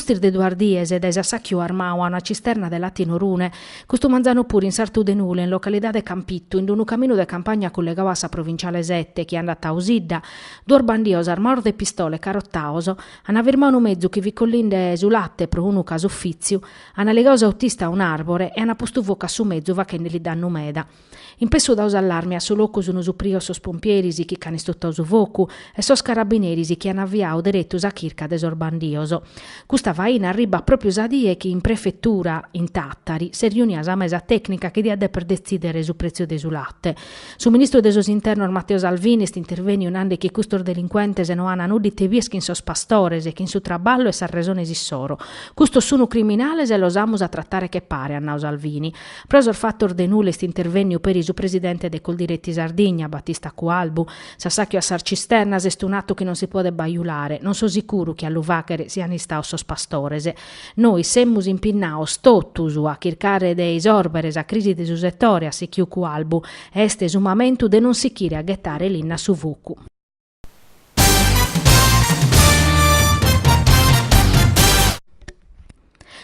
pustir de duardies ed esa sacchio armau a una cisterna de Latino Rune, custo manzano pure in Sartu de Nule, in località de Campittu, in un cammino de campagna collegava a sa provinciale 7, che è andata a Usidda, due bandios armauro de pistole carottaoso, hanno avermano mezzo che vi collinde esulatte pro unu caso uffizio, hanno legato autista a un arbore e hanno posto voca su mezzo va che ne li danno meda. In pesso da usarlarmi a soloco sono suprio sos pompierisi chi canistutta su vocu e sos carabinerisi che hanno avviato diretto a chirca desorbandioso. Questa vaina arriva proprio a die che in prefettura, in Tattari, si riunia a mesa tecnica che diade per decidere su prezzo desulatte. Su ministro de sos interno Matteo Salvini interveni un anno che custor delinquente se no hanno nudite vies che in sos pastores e che in su traballo e s'arresone sissoro. Custo sono criminale se lo usamos a trattare che pare, a Salvini. Preso il fattor de nulle interveni per su presidente de Coldiretti Sardigna, Battista Cualbu, Sassacchio a Sarcisternas est un atto che non si può baiulare, non so sicuro che all'uvachere siano stao sos pastorese. Noi semmus impinnaos totus a chircare de isorberes a crisi de su settore a sicchiu Cualbu, est esumamentu de non sicchire a gettare l'inna su vucu.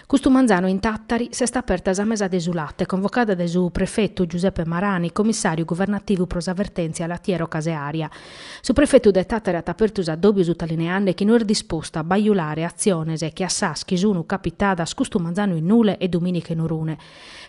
Custu manzano in Tattari si sta aperta sa mesa desulate, convocata da su prefetto Giuseppe Marani, commissario governativo pro s'avvertenzia Latiero Casearia. Su prefetto de Tattari ha aperto sa dobbio su talineande che non è disposta a baiulare azionese che assaschi sunu capitada scustu manzano in nule e dominiche norune.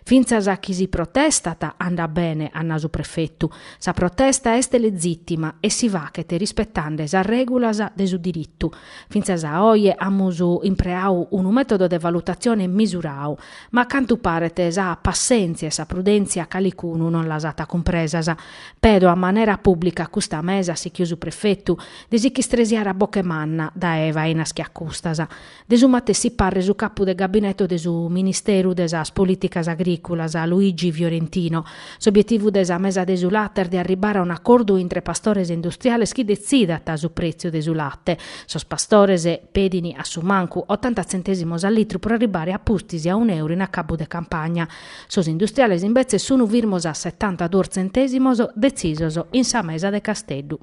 Finza sa chi si protestata anda bene, anna su prefetto. Sa protesta est legittima e si va che te rispettande sa regula de su diritto. Finza sa oie amusu impreau un metodo de valutazione misurau, ma cantu parete sa pazienza e sa prudenza calicunu non la sata compresa sa. Pedo a manera pubblica custa mesa si chiusu prefetto, desi chi stresiara bocche manna da Eva in schiaccustasa. Desumate si parre su capo de gabinetto de su ministeru de sas politicas agricolas a Luigi Fiorentino. S'obiettivo de sa mesa desulater di arrivare a un accordo entre pastores industriales chi decidata su prezzo desulatte. Sos pastores pedini a su mancu 80 centesimos al litro per arrivare a pustisi a €1 in a cabo de campagna. Sos industriales invece sono virmos a 72 centesimos decisos in sa mesa de Casteddu.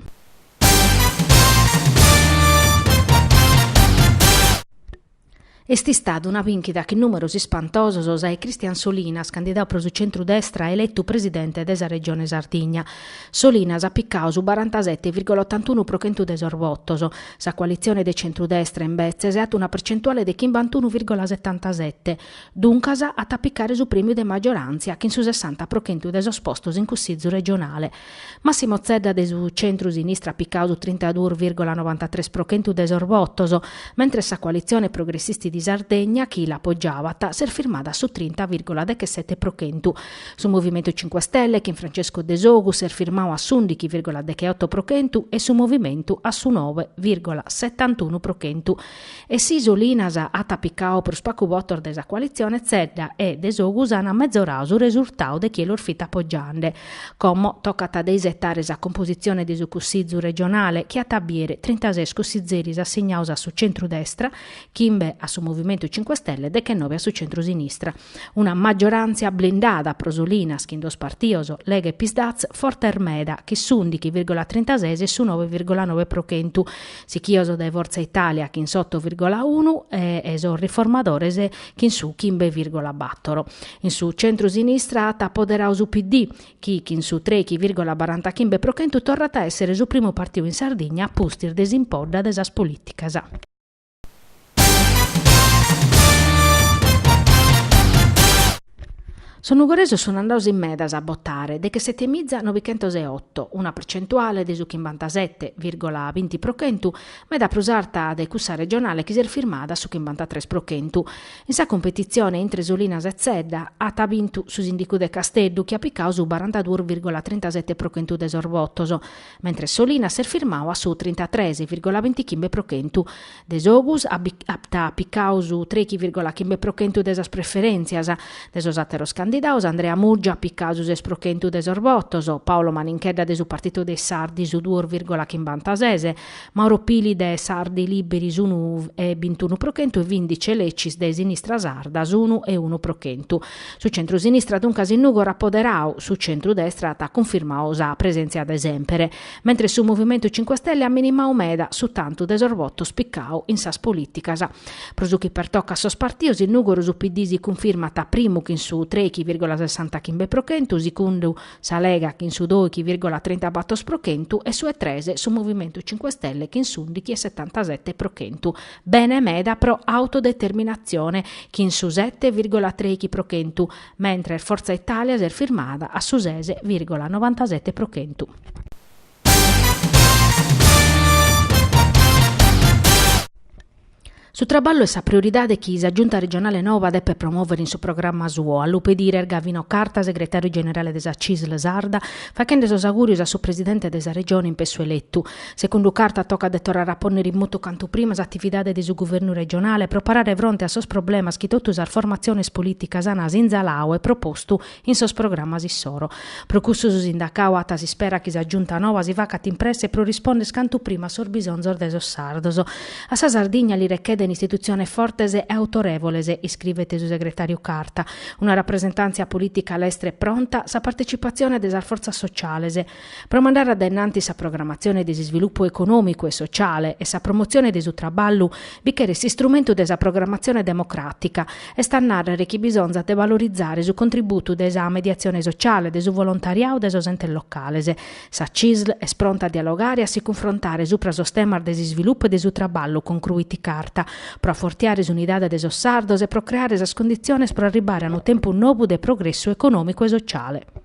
Esti stata una vinchida che numerosi spantosos ai Cristian Solinas, candidato pro su centrodestra, eletto presidente desa regione Sardigna. Solinas ha piccato su 47,81% des orvottos. Sa coalizione de centrodestra invece si ha una percentuale di 51,77. Duncas ha tappiccare su premio de maggioranza che in su 60% des ospostos in cussizzo regionale. Massimo Zedda de su centro-sinistra ha piccato su 32,93% des orvottos, mentre sa coalizione progressisti di Sardegna, chi l'appoggiava, si è firmata su 30,7%. Su Movimento 5 Stelle, che in Francesco De Sogu si è firmato a su 11,8% e su Movimento a su 9,71%. E si Solinas ha tappiccato per spacco voto della coalizione, Zedda e De Sogu hanno mezzorato sul risultato di chi l'orfita appoggiante. Come tocca a desettare la composizione di su cussizzo regionale, che a tabiere 36 cussizzeri assegnati su centrodestra, chi invece a su Movimento 5 Stelle de che 9 su centro-sinistra. Una maggioranza blindata pro Solinas, che in dos partioso, Lega e Pisdaz, forte ermeda, che su 11,36 e su 9,9%. Si chioso da Forza Italia, che in sotto 0,1 e eso riformadores, che in su 5,4. In su centro-sinistra ha poderau su PD, che in su 3,45% torna a essere su primo partito in Sardegna a pustir desimpodda desas politicas. Sono goreso sono andato in medas a bottare, de che settemizza 908, una percentuale di su 57,20%, meda prosarta de cussa regionale che si è firmata su 53%. In sa competizione entre Solinas e Zedda ha vinto su sindico de Casteddu che ha piccato su 42,37% des orvottos, mentre Solinas si è firmata su 33,25%. De Sogus ha piccato su 3,15% desas preferenzias, desos ateros candidati candidatos Andrea Murgia piccasus esprochentu de Sorbottoso, Paolo Maninchedda de su Partito dei Sardi su 2,56, Mauro Pili de Sardi Liberi su 1,21% e Vindice Leccis de Sinistra Sarda su 1,1%. Su centro-sinistra dunque Sinnugo rappoderau, su centro-destra ha confermato la presenza de Sempere, mentre su Movimento 5 Stelle ha minimau meda su tanto de Sorbotto spiccau in sas politicas. Prosuchi per tocca a sos partidos, Sinnugo su PD si conferma ta primo che in su 3,60%, secondo sa Lega che in su 2,34% e su E3 su Movimento 5 Stelle che in su 11,77%. Bene meda pro autodeterminazione che in su 7,3%, mentre Forza Italia si è firmata a su 6,97%. Su traballo e sa priorità de chi la Giunta regionale nova deve promuovere in suo programma suo. All'upedire Gavino Carta, segretario generale della CISL Sarda, facendo sos auguri a suo presidente della regione in pesso eletto. Secondo Carta tocca de tornare a ponere in moto quanto prima l'attività del suo governo regionale, preparare fronte a sos problemi che tutte le formazioni politiche sanas in Zalau e proposto in sos programma sissoro. Procusso su sindacao ata si spera che la Giunta nova si vacat impresse e prorisponde scanto prima a sor bisonzor de sos sardos. A sa Sardegna li rechede un'istituzione fortese e autorevolese, iscrivete su segretario Carta, una rappresentanza politica all'estre pronta, sa partecipazione della forza socialese, promandare addennanti sa programmazione di sviluppo economico e sociale e sa promozione di su traballo, bicchiere si strumento della programmazione democratica e stannare chi bisogna de valorizzare su contributo della mediazione sociale, de su volontariato de sos ente localese. Sa CISL è pronta a dialogare e a si confrontare su prasos temar de sviluppo e de su traballo, concluiti Carta, pro fortiare l'unità de sos sardos e pro creare le condizioni per arrivare a un tempo nuovo di progresso economico e sociale.